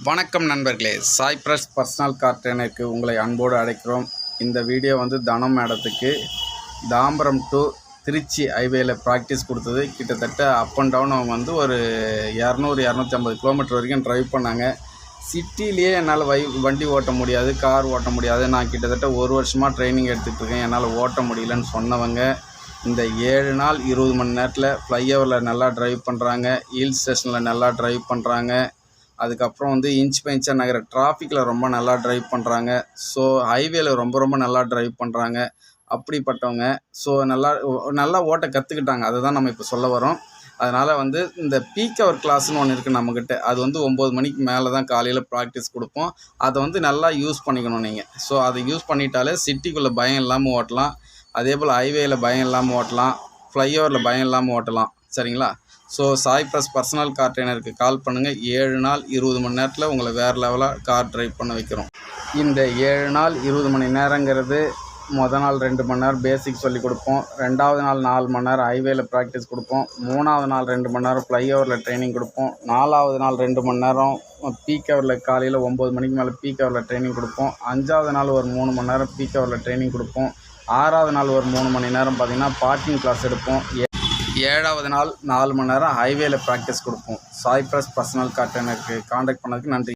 வணக்கம் நண்பர்களே, சாய்ப்ரஸ் personal car ட்ரெயினருக்கு உங்களை அன்போடு அழைக்கிறோம். இந்த வீடியோ தனம் மேடத்துக்கு தாம்பரம் டு திருச்சி ஹைவேயில் ப்ராக்டிஸ் கொடுத்தது. கிட்டத்தட்ட அப் அண்ட் டவுன் அவங்க ஒரு 200-250 கிலோமீட்டர் வரைக்கும் ட்ரைவ் பண்ணாங்க. சிட்டிலேயே என்னால் வண்டி ஓட்ட முடியாது, கார் ஓட்ட முடியாது. நான் கிட்டத்தட்ட 1 வருஷமாக ட்ரைனிங் எடுத்துகிட்ருக்கேன், என்னால் ஓட்ட முடியலன்னு சொன்னவங்க இந்த 7 நாள் 20 மணி நேரத்தில் ஃப்ளைஓவரில் நல்லா ட்ரைவ் பண்ணுறாங்க, ஹில் ஸ்டேஷனில் நல்லா ட்ரைவ் பண்ணுறாங்க. அதுக்கப்புறம் இன்ச் பை இன்ச்சாக நகர டிராஃபிக்கில் ரொம்ப நல்லா ட்ரைவ் பண்ணுறாங்க. ஸோ ஹைவேல ரொம்ப நல்லா ட்ரைவ் பண்ணுறாங்க. அப்படிப்பட்டவங்க நல்லா ஓட்ட கற்றுக்கிட்டாங்க. அதை தான் நம்ம இப்போ சொல்ல வரோம். அதனால் இந்த பீக் ஹவர் கிளாஸ்னு ஒன்று இருக்குது நம்மக்கிட்ட. அது 9 மணிக்கு மேலே தான் காலையில் ப்ராக்டிஸ் கொடுப்போம். அதை நல்லா யூஸ் பண்ணிக்கணும் நீங்கள். ஸோ அதை யூஸ் பண்ணிட்டாலே சிட்டிக்குள்ளே பயம் இல்லாமல் ஓட்டலாம். அதே போல் ஹைவேயில் பயம் இல்லாமல் ஓட்டலாம், ஃப்ளைஓவரில் பயம் இல்லாமல் ஓட்டலாம். சரிங்களா? ஸோ சாய்ப்ரஸ் பர்சனல் கார் ட்ரெயினருக்கு கால் பண்ணுங்கள். 7 நாள் 20 மணி நேரத்தில் உங்களை வேறு லெவலாக கார் ட்ரைவ் பண்ண வைக்கிறோம். இந்த 7 நாள் 20 மணி நேரங்கிறது நாள் 2 மணி நேரம் பேசிக் சொல்லிக் கொடுப்போம். 2வது நாள் 4 மணி நேரம் ஹைவேல ப்ராக்டிஸ் கொடுப்போம். 3வது நாள் 2 மணி நேரம் ஃப்ளைஓவரில் ட்ரைனிங் கொடுப்போம். 4வது நாள் 2 மணி நேரம் பீக் ஹவரில் காலையில் 9 மணிக்கு மேலே பீக் ஹவரில் ட்ரைனிங் கொடுப்போம். 5வது நாள் ஒரு 3 மணி நேரம் பீக் ஹவரில் ட்ரைனிங் கொடுப்போம். 6வது நாள் ஒரு 3 மணி நேரம் பார்த்திங்கன்னா பார்க்கிங் கிளாஸ் எடுப்போம். 7வது நாள் 4 மணி நேரம் ஹைவேல ப்ராக்டிஸ் கொடுப்போம். சாய்ப்ரஸ் பர்சனல் கார் ட்ரெயினருக்கு கான்டாக்ட் பண்ணதுக்கு நன்றி.